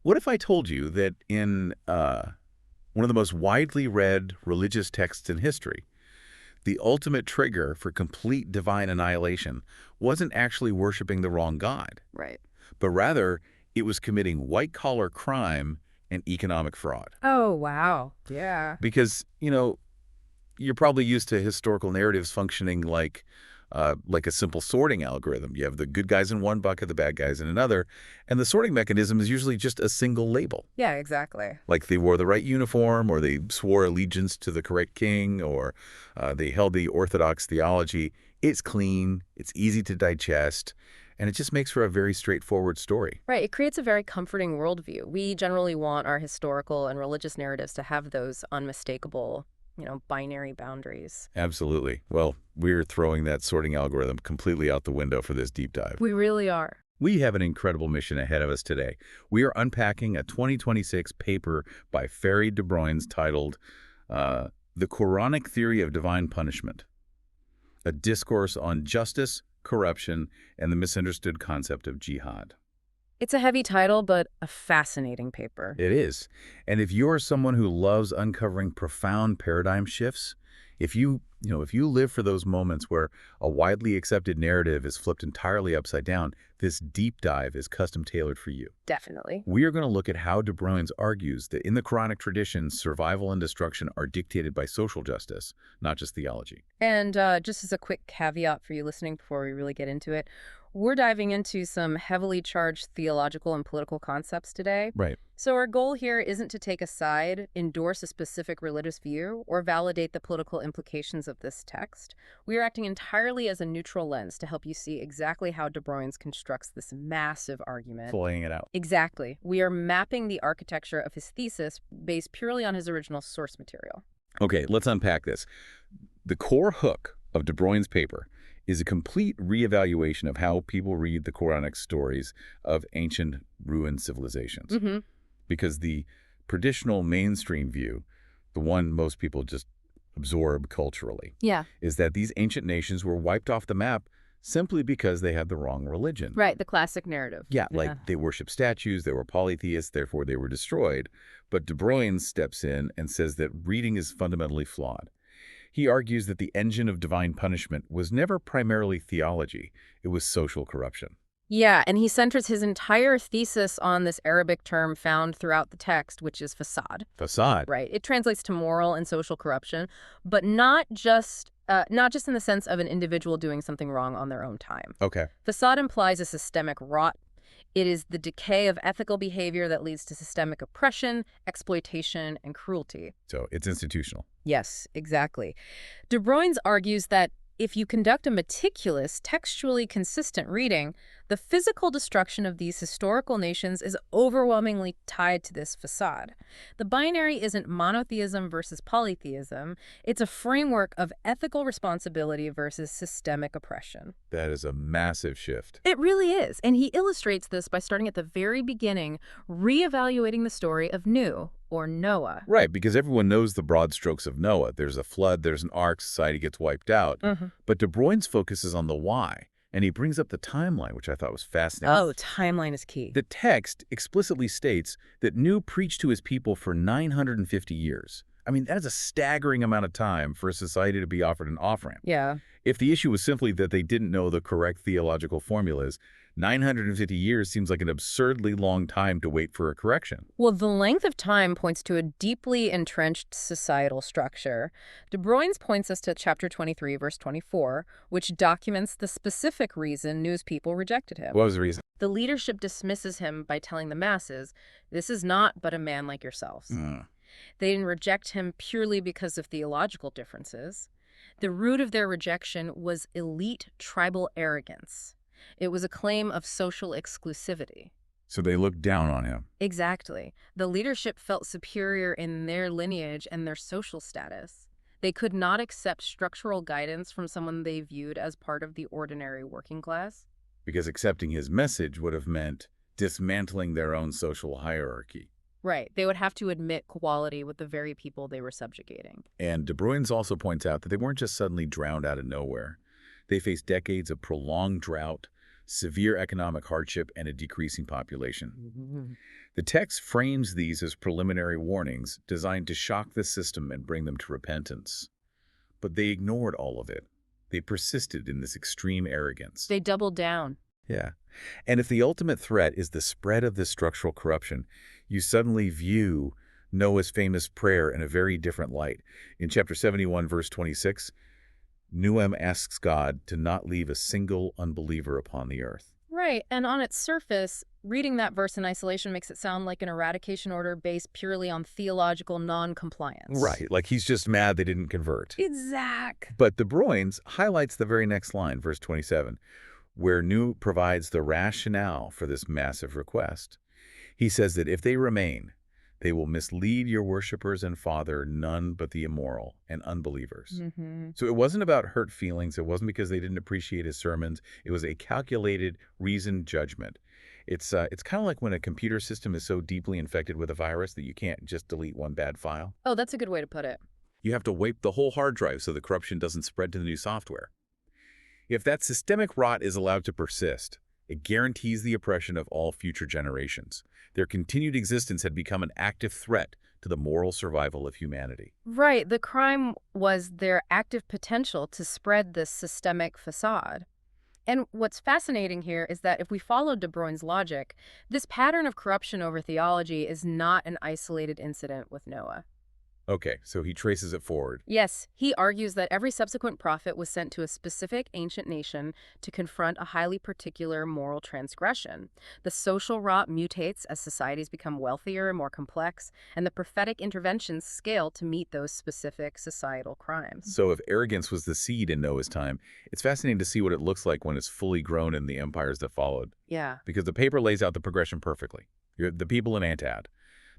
What if I told you that in one of the most widely read religious texts in history, the ultimate trigger for complete divine annihilation wasn't actually worshiping the wrong God, Right. but rather it was committing white-collar crime and economic fraud? Oh, wow. Yeah. Because, you're probably used to historical narratives functioning like a simple sorting algorithm. You have the good guys in one bucket, the bad guys in another, and the sorting mechanism is usually just a single label. Yeah, exactly. Like they wore the right uniform, or they swore allegiance to the correct king, or they held the orthodox theology. It's clean, it's easy to digest, and it just makes for a very straightforward story. Right. It creates a very comforting worldview. We generally want our historical and religious narratives to have those unmistakable, binary boundaries. Absolutely. Well, we're throwing that sorting algorithm completely out the window for this deep dive. We really are. We have an incredible mission ahead of us today. We are unpacking a 2026 paper by Ferry de Bruins titled The Quranic Theory of Divine Punishment, a discourse on justice, corruption, and the misunderstood concept of jihad. It's a heavy title, but a fascinating paper. It is. And if you're someone who loves uncovering profound paradigm shifts, if you live for those moments where a widely accepted narrative is flipped entirely upside down, this deep dive is custom tailored for you. Definitely. We are going to look at how de Bruins argues that in the Quranic tradition, survival and destruction are dictated by social justice, not just theology. And just as a quick caveat for you listening before we really get into it, we're diving into some heavily charged theological and political concepts today. Right. So our goal here isn't to take a side, endorse a specific religious view, or validate the political implications of this text. We are acting entirely as a neutral lens to help you see exactly how de Bruins constructs this massive argument. Laying it out. Exactly. We are mapping the architecture of his thesis based purely on his original source material. Okay, let's unpack this. The core hook of de Bruins' paper is a complete reevaluation of how people read the Quranic stories of ancient ruined civilizations. Mm-hmm. Because the traditional mainstream view, the one most people just absorb culturally, is that these ancient nations were wiped off the map simply because they had the wrong religion. Right, the classic narrative. Yeah, like they worship statues, they were polytheists, therefore they were destroyed. But de Bruins steps in and says that reading is fundamentally flawed. He argues that the engine of divine punishment was never primarily theology, it was social corruption. Yeah, and he centers his entire thesis on this Arabic term found throughout the text, which is facade. Facade. Right. It translates to moral and social corruption, but not just in the sense of an individual doing something wrong on their own time. Okay. Facade implies a systemic rot. It is the decay of ethical behavior that leads to systemic oppression, exploitation, and cruelty. So it's institutional. Yes, exactly. De Bruins argues that if you conduct a meticulous, textually consistent reading, the physical destruction of these historical nations is overwhelmingly tied to this facade. The binary isn't monotheism versus polytheism. It's a framework of ethical responsibility versus systemic oppression. That is a massive shift. It really is. And he illustrates this by starting at the very beginning, reevaluating the story of Nuh, or Noah. Right, because everyone knows the broad strokes of Noah. There's a flood, there's an ark, society gets wiped out. Mm-hmm. But de Bruins focuses on the why, and he brings up the timeline, which I thought was fascinating. Oh, timeline is key. The text explicitly states that Nuh preached to his people for 950 years. I mean, that is a staggering amount of time for a society to be offered an off-ramp. Yeah. If the issue was simply that they didn't know the correct theological formulas, 950 years seems like an absurdly long time to wait for a correction. Well, the length of time points to a deeply entrenched societal structure. De Bruins points us to chapter 23, verse 24, which documents the specific reason Nuh's people rejected him. What was the reason? The leadership dismisses him by telling the masses, "This is not but a man like yourselves." They didn't reject him purely because of theological differences. The root of their rejection was elite tribal arrogance. It was a claim of social exclusivity. So they looked down on him. Exactly. The leadership felt superior in their lineage and their social status. They could not accept structural guidance from someone they viewed as part of the ordinary working class. Because accepting his message would have meant dismantling their own social hierarchy. Right. They would have to admit quality with the very people they were subjugating. And de Bruins also points out that they weren't just suddenly drowned out of nowhere. They faced decades of prolonged drought, severe economic hardship, and a decreasing population. Mhm. The text frames these as preliminary warnings designed to shock the system and bring them to repentance. But they ignored all of it. They persisted in this extreme arrogance. They doubled down. Yeah. And if the ultimate threat is the spread of this structural corruption, you suddenly view Noah's famous prayer in a very different light. In chapter 71, verse 26, Nuam asks God to not leave a single unbeliever upon the earth. Right, and on its surface, reading that verse in isolation makes it sound like an eradication order based purely on theological non-compliance. Right, like he's just mad they didn't convert. Exact. But De Bruyne's highlights the very next line, verse 27, where Nu provides the rationale for this massive request. He says that if they remain, they will mislead your worshipers and father none but the immoral and unbelievers. Mm-hmm. So it wasn't about hurt feelings. It wasn't because they didn't appreciate his sermons. It was a calculated, reasoned judgment. It's kind of like when a computer system is so deeply infected with a virus that you can't just delete one bad file. Oh, that's a good way to put it. You have to wipe the whole hard drive so the corruption doesn't spread to the new software. If that systemic rot is allowed to persist, it guarantees the oppression of all future generations. Their continued existence had become an active threat to the moral survival of humanity. Right, the crime was their active potential to spread this systemic facade. And what's fascinating here is that if we follow De Bruyne's logic, this pattern of corruption over theology is not an isolated incident with Noah. Okay, so he traces it forward. Yes, he argues that every subsequent prophet was sent to a specific ancient nation to confront a highly particular moral transgression. The social rot mutates as societies become wealthier and more complex, and the prophetic interventions scale to meet those specific societal crimes. So if arrogance was the seed in Noah's time, it's fascinating to see what it looks like when it's fully grown in the empires that followed. Yeah. Because the paper lays out the progression perfectly. You have the people in Antad.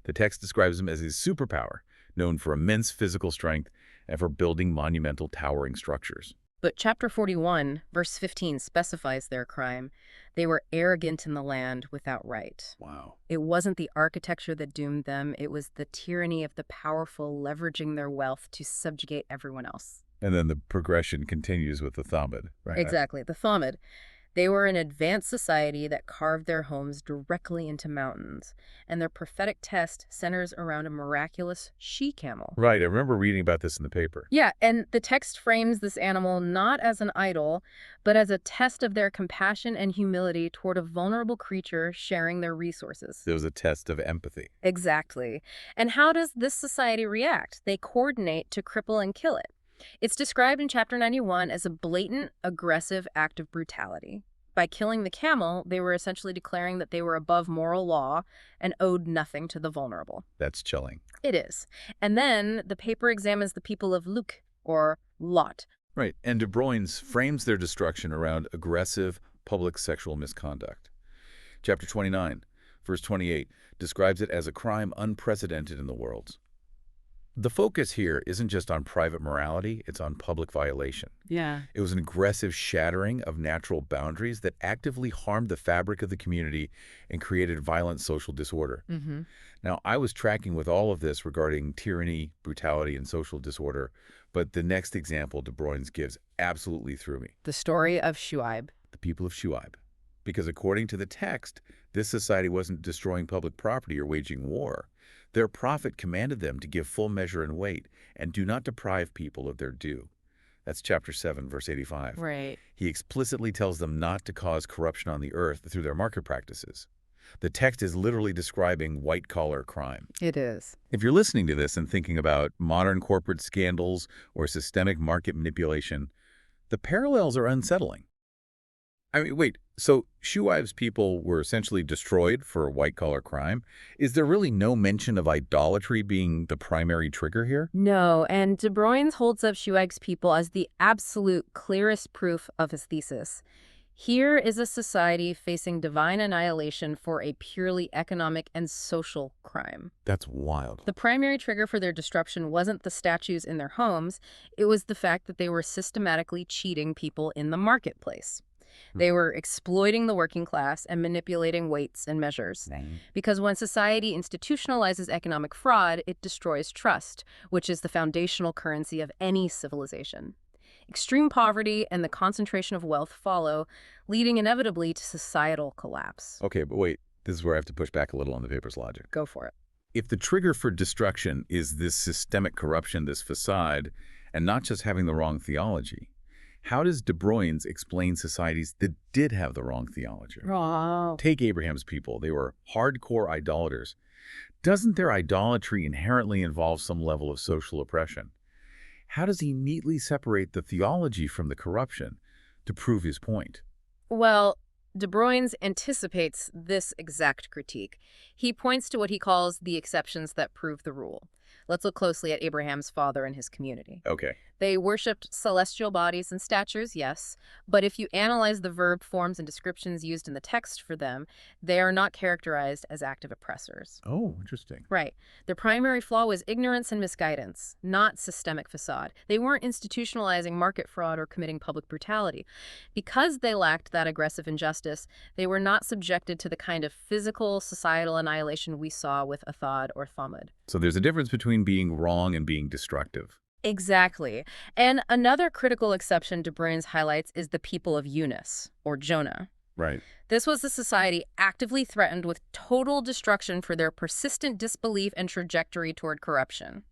The text describes them as a superpower, known for immense physical strength and for building monumental towering structures. But chapter 41, verse 15 specifies their crime. They were arrogant in the land without right. Wow. It wasn't the architecture that doomed them. It was the tyranny of the powerful leveraging their wealth to subjugate everyone else. And then the progression continues with the Thamud, right? Exactly, the Thamud. They were an advanced society that carved their homes directly into mountains, and their prophetic test centers around a miraculous she-camel. Right, I remember reading about this in the paper. Yeah, and the text frames this animal not as an idol, but as a test of their compassion and humility toward a vulnerable creature sharing their resources. It was a test of empathy. Exactly. And how does this society react? They coordinate to cripple and kill it. It's described in chapter 91 as a blatant, aggressive act of brutality. By killing the camel, they were essentially declaring that they were above moral law and owed nothing to the vulnerable. That's chilling. It is. And then the paper examines the people of Lut, or Lot. Right, and De Bruyne's frames their destruction around aggressive public sexual misconduct. Chapter 29, verse 28, describes it as a crime unprecedented in the world. The focus here isn't just on private morality, it's on public violation. Yeah. It was an aggressive shattering of natural boundaries that actively harmed the fabric of the community and created violent social disorder. Mm-hmm. Now, I was tracking with all of this regarding tyranny, brutality, and social disorder, but the next example De Bruyne's gives absolutely threw me. The story of Shuaib. The people of Shuaib. Because according to the text, this society wasn't destroying public property or waging war. Their prophet commanded them to give full measure and weight, and do not deprive people of their due. That's chapter 7, verse 85. Right. He explicitly tells them not to cause corruption on the earth through their market practices. The text is literally describing white-collar crime. It is. If you're listening to this and thinking about modern corporate scandals or systemic market manipulation, the parallels are unsettling. I mean, wait, so Shuaib's people were essentially destroyed for white-collar crime? Is there really no mention of idolatry being the primary trigger here? No, and De Bruyne holds up Shuaib's people as the absolute clearest proof of his thesis. Here is a society facing divine annihilation for a purely economic and social crime. That's wild. The primary trigger for their destruction wasn't the statues in their homes, it was the fact that they were systematically cheating people in the marketplace. They were exploiting the working class and manipulating weights and measures. Because when society institutionalizes economic fraud, it destroys trust, which is the foundational currency of any civilization. Extreme poverty and the concentration of wealth follow, leading inevitably to societal collapse. Okay, but wait, this is where I have to push back a little on the paper's logic. Go for it. If the trigger for destruction is this systemic corruption, this facade, and not just having the wrong theology, how does De Bruyne's explain societies that did have the wrong theology? Oh. Take Abraham's people. They were hardcore idolaters. Doesn't their idolatry inherently involve some level of social oppression? How does he neatly separate the theology from the corruption to prove his point? Well, De Bruyne's anticipates this exact critique. He points to what he calls the exceptions that prove the rule. Let's look closely at Abraham's father and his community. Okay. They worshipped celestial bodies and statues, yes, but if you analyze the verb forms and descriptions used in the text for them, they are not characterized as active oppressors. Oh, interesting. Right. Their primary flaw was ignorance and misguidance, not systemic facade. They weren't institutionalizing market fraud or committing public brutality. Because they lacked that aggressive injustice, they were not subjected to the kind of physical, societal annihilation we saw with Athad or Thamud. So there's a difference between being wrong and being destructive. Exactly. And another critical exception De Bruyne's highlights is the people of Eunice, or Jonah. Right. This was a society actively threatened with total destruction for their persistent disbelief and trajectory toward corruption.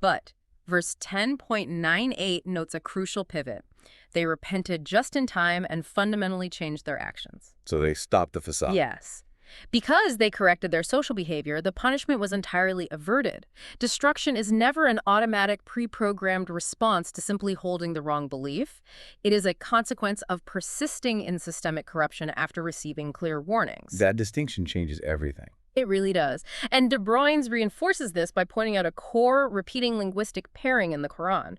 But verse 10.98 notes a crucial pivot. They repented just in time and fundamentally changed their actions. So they stopped the facade. Yes. Because they corrected their social behavior, the punishment was entirely averted. Destruction is never an automatic, pre-programmed response to simply holding the wrong belief. It is a consequence of persisting in systemic corruption after receiving clear warnings. That distinction changes everything. It really does. And De Bruyne's reinforces this by pointing out a core, repeating linguistic pairing in the Quran.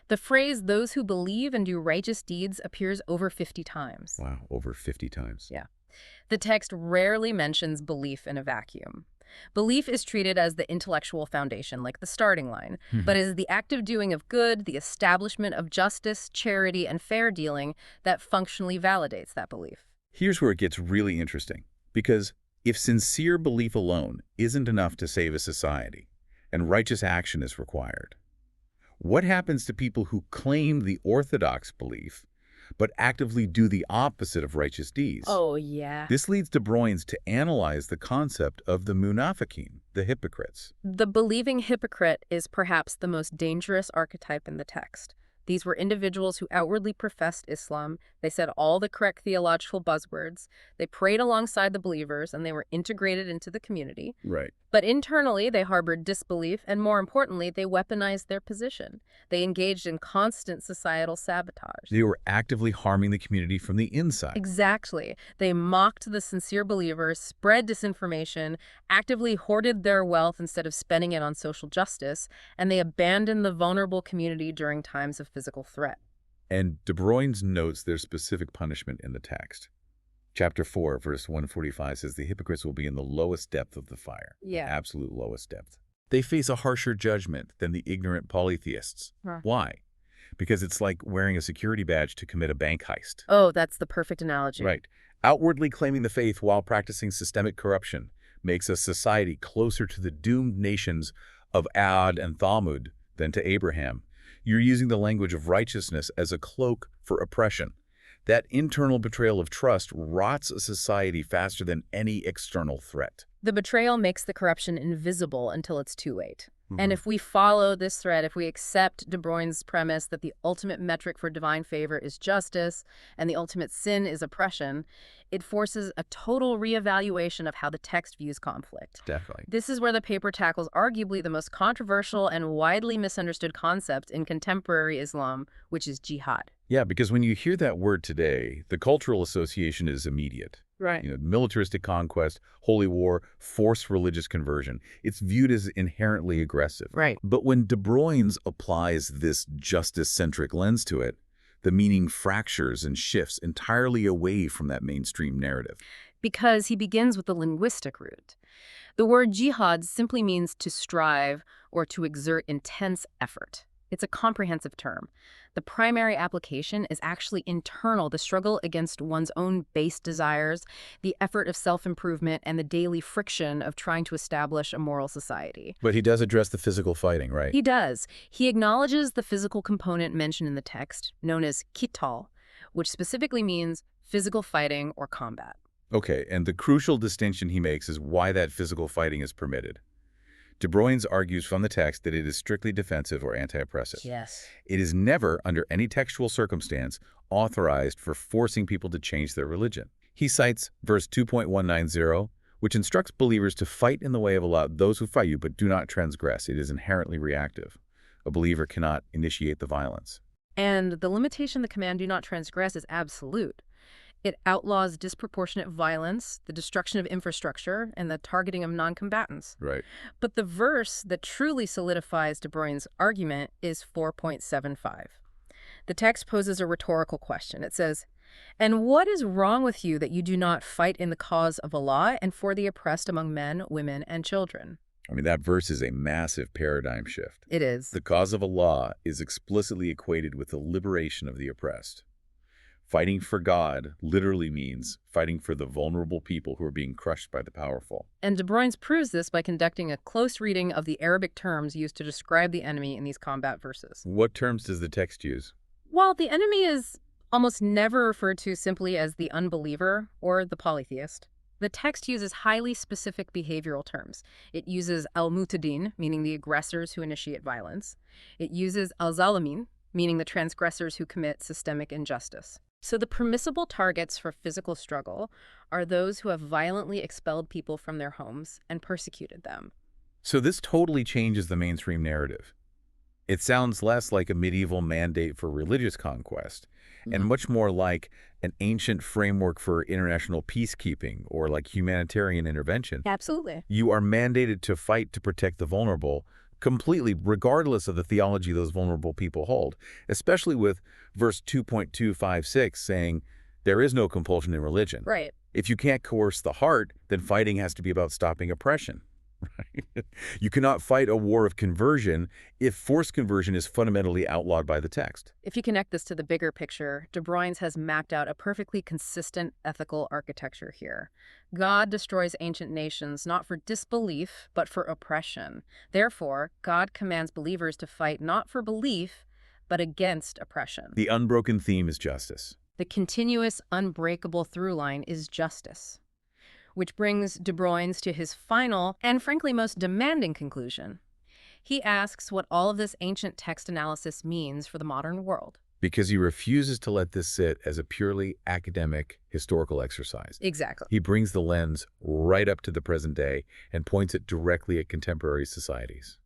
The phrase, "those who believe and do righteous deeds," appears over 50 times. Wow, over 50 times. Yeah. The text rarely mentions belief in a vacuum. Belief is treated as the intellectual foundation, like the starting line, but is the active doing of good, the establishment of justice, charity, and fair dealing that functionally validates that belief. Here's where it gets really interesting, because if sincere belief alone isn't enough to save a society, and righteous action is required, what happens to people who claim the orthodox belief but actively do the opposite of righteous deeds? Oh, yeah. This leads De Bruyne's to analyze the concept of the munafiqeen, the hypocrites. The believing hypocrite is perhaps the most dangerous archetype in the text. These were individuals who outwardly professed Islam. They said all the correct theological buzzwords. They prayed alongside the believers, and they were integrated into the community. Right. But internally, they harbored disbelief, and more importantly, they weaponized their position. They engaged in constant societal sabotage. They were actively harming the community from the inside. Exactly. They mocked the sincere believers, spread disinformation, actively hoarded their wealth instead of spending it on social justice, and they abandoned the vulnerable community during times of physical threat. And De Bruyne's notes their specific punishment in the text. Chapter 4, verse 145 says the hypocrites will be in the lowest depth of the fire. Yeah. Absolute lowest depth. They face a harsher judgment than the ignorant polytheists. Huh. Why? Because it's like wearing a security badge to commit a bank heist. Oh, that's the perfect analogy. Right. Outwardly claiming the faith while practicing systemic corruption makes a society closer to the doomed nations of Ad and Thamud than to Abraham. You're using the language of righteousness as a cloak for oppression. That internal betrayal of trust rots a society faster than any external threat. The betrayal makes the corruption invisible until it's too late. And if we follow this thread, if we accept De Bruyne's premise that the ultimate metric for divine favor is justice and the ultimate sin is oppression, it forces a total reevaluation of how the text views conflict. Definitely. This is where the paper tackles arguably the most controversial and widely misunderstood concept in contemporary Islam, which is jihad. Yeah, because when you hear that word today, the cultural association is immediate. Right. Militaristic conquest, holy war, forced religious conversion. It's viewed as inherently aggressive. Right. But when De Bruyne's applies this justice-centric lens to it, the meaning fractures and shifts entirely away from that mainstream narrative. Because he begins with the linguistic root. The word jihad simply means to strive or to exert intense effort. It's a comprehensive term. The primary application is actually internal, the struggle against one's own base desires, the effort of self-improvement, and the daily friction of trying to establish a moral society. But he does address the physical fighting, right? He does. He acknowledges the physical component mentioned in the text, known as qital, which specifically means physical fighting or combat. Okay, and the crucial distinction he makes is why that physical fighting is permitted. De Bruyne argues from the text that it is strictly defensive or anti-oppressive. Yes. It is never, under any textual circumstance, authorized for forcing people to change their religion. He cites verse 2.190, which instructs believers to fight in the way of Allah those who fight you, but do not transgress. It is inherently reactive. A believer cannot initiate the violence. And the limitation the command do not transgress is absolute. It outlaws disproportionate violence, the destruction of infrastructure, and the targeting of non-combatants. Right. But the verse that truly solidifies De Bruyne's argument is 4.75. The text poses a rhetorical question. It says, "And what is wrong with you that you do not fight in the cause of Allah and for the oppressed among men, women, and children?" I mean, that verse is a massive paradigm shift. It is. The cause of Allah is explicitly equated with the liberation of the oppressed. Fighting for God literally means fighting for the vulnerable people who are being crushed by the powerful. And De Bruyne proves this by conducting a close reading of the Arabic terms used to describe the enemy in these combat verses. What terms does the text use? While the enemy is almost never referred to simply as the unbeliever or the polytheist, the text uses highly specific behavioral terms. It uses al-mutadin, meaning the aggressors who initiate violence. It uses al-zalimin, meaning the transgressors who commit systemic injustice. So the permissible targets for physical struggle are those who have violently expelled people from their homes and persecuted them. So this totally changes the mainstream narrative. It sounds less like a medieval mandate for religious conquest and much more like an ancient framework for international peacekeeping or like humanitarian intervention. Absolutely. You are mandated to fight to protect the vulnerable completely, regardless of the theology those vulnerable people hold, especially with verse 2.256 saying there is no compulsion in religion. Right. If you can't coerce the heart, then fighting has to be about stopping oppression. Right? You cannot fight a war of conversion if forced conversion is fundamentally outlawed by the text. If you connect this to the bigger picture, De Bruyne has mapped out a perfectly consistent ethical architecture here. God destroys ancient nations not for disbelief, but for oppression. Therefore, God commands believers to fight not for belief, but against oppression. The unbroken theme is justice. The continuous, unbreakable through line is justice. Which brings De Bruyne to his final and frankly most demanding conclusion. He asks what all of this ancient text analysis means for the modern world. Because he refuses to let this sit as a purely academic, historical exercise. Exactly. He brings the lens right up to the present day and points it directly at contemporary societies.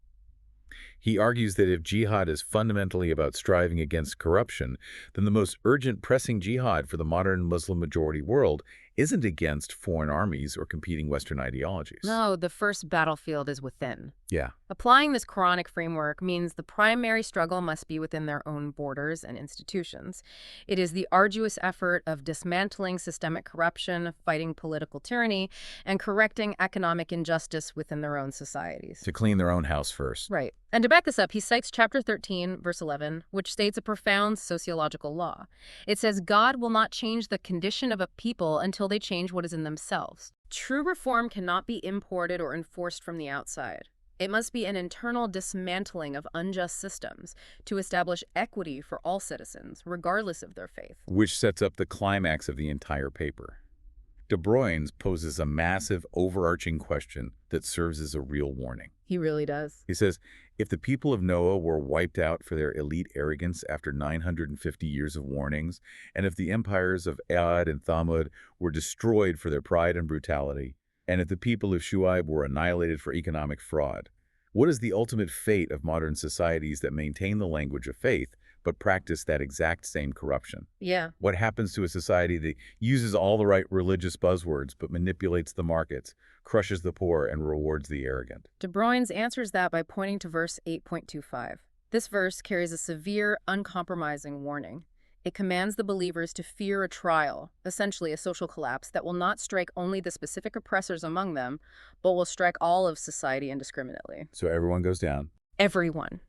He argues that if jihad is fundamentally about striving against corruption, then the most urgent pressing jihad for the modern Muslim-majority world isn't against foreign armies or competing Western ideologies. No, the first battlefield is within. Yeah. Applying this Quranic framework means the primary struggle must be within their own borders and institutions. It is the arduous effort of dismantling systemic corruption, fighting political tyranny, and correcting economic injustice within their own societies. To clean their own house first. Right. And to back this up, he cites chapter 13, verse 11, which states a profound sociological law. It says, God will not change the condition of a people until they change what is in themselves. True reform cannot be imported or enforced from the outside. It must be an internal dismantling of unjust systems to establish equity for all citizens, regardless of their faith. Which sets up the climax of the entire paper. De Bruyne poses a massive, overarching question that serves as a real warning. He really does. He says, if the people of Noah were wiped out for their elite arrogance after 950 years of warnings, and if the empires of Ad and Thamud were destroyed for their pride and brutality, and if the people of Shu'aib were annihilated for economic fraud, what is the ultimate fate of modern societies that maintain the language of faith but practice that exact same corruption? Yeah. What happens to a society that uses all the right religious buzzwords but manipulates the markets, crushes the poor, and rewards the arrogant? De Bruyne answers that by pointing to verse 8.25. This verse carries a severe, uncompromising warning. It commands the believers to fear a trial, essentially a social collapse, that will not strike only the specific oppressors among them, but will strike all of society indiscriminately. So everyone goes down. Everyone.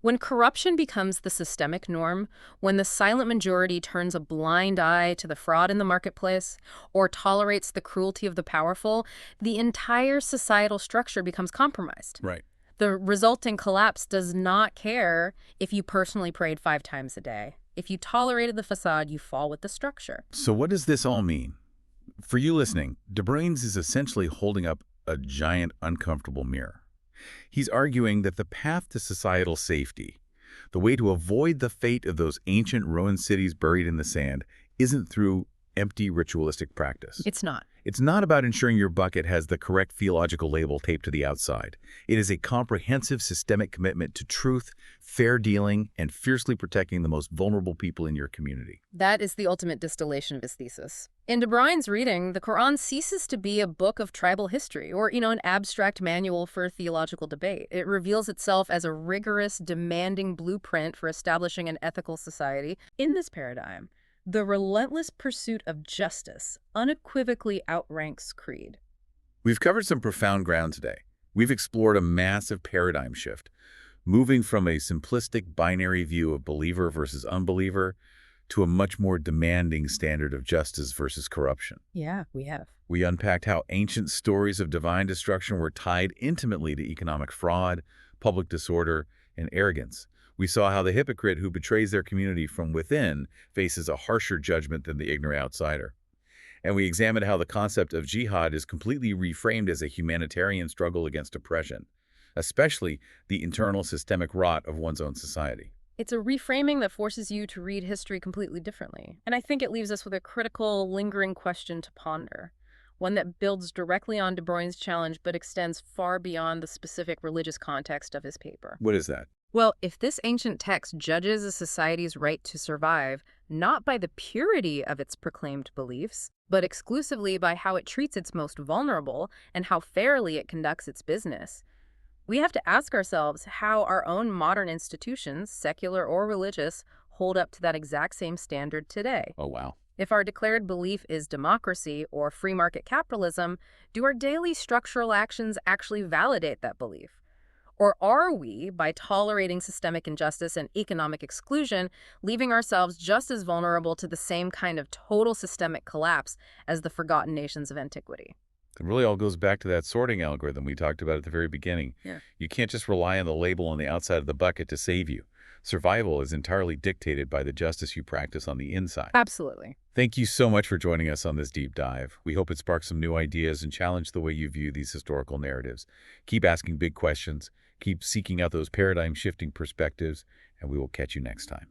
When corruption becomes the systemic norm, when the silent majority turns a blind eye to the fraud in the marketplace or tolerates the cruelty of the powerful, the entire societal structure becomes compromised. Right. The resulting collapse does not care if you personally prayed 5 times a day. If you tolerated the facade, you fall with the structure. So what does this all mean? For you listening, De Bruyne's is essentially holding up a giant, uncomfortable mirror. He's arguing that the path to societal safety, the way to avoid the fate of those ancient ruined cities buried in the sand, isn't through empty ritualistic practice. It's not. It's not about ensuring your bucket has the correct theological label taped to the outside. It is a comprehensive systemic commitment to truth, fair dealing, and fiercely protecting the most vulnerable people in your community. That is the ultimate distillation of his thesis. In De Bruyne's reading, the Quran ceases to be a book of tribal history or, an abstract manual for theological debate. It reveals itself as a rigorous, demanding blueprint for establishing an ethical society. In this paradigm, the relentless pursuit of justice unequivocally outranks creed. We've covered some profound ground today. We've explored a massive paradigm shift, moving from a simplistic binary view of believer versus unbeliever to a much more demanding standard of justice versus corruption. Yeah, we have. We unpacked how ancient stories of divine destruction were tied intimately to economic fraud, public disorder, and arrogance. We saw how the hypocrite who betrays their community from within faces a harsher judgment than the ignorant outsider. And we examined how the concept of jihad is completely reframed as a humanitarian struggle against oppression, especially the internal systemic rot of one's own society. It's a reframing that forces you to read history completely differently. And I think it leaves us with a critical, lingering question to ponder. One that builds directly on De Bruyne's challenge but extends far beyond the specific religious context of his paper. What is that? Well, if this ancient text judges a society's right to survive not by the purity of its proclaimed beliefs, but exclusively by how it treats its most vulnerable and how fairly it conducts its business, we have to ask ourselves how our own modern institutions, secular or religious, hold up to that exact same standard today. Oh, wow. If our declared belief is democracy or free market capitalism, do our daily structural actions actually validate that belief? Or are we, by tolerating systemic injustice and economic exclusion, leaving ourselves just as vulnerable to the same kind of total systemic collapse as the forgotten nations of antiquity? It really all goes back to that sorting algorithm we talked about at the very beginning. Yeah. You can't just rely on the label on the outside of the bucket to save you. Survival is entirely dictated by the justice you practice on the inside. Absolutely. Thank you so much for joining us on this deep dive. We hope it sparks some new ideas and challenged the way you view these historical narratives. Keep asking big questions, keep seeking out those paradigm-shifting perspectives, and we will catch you next time.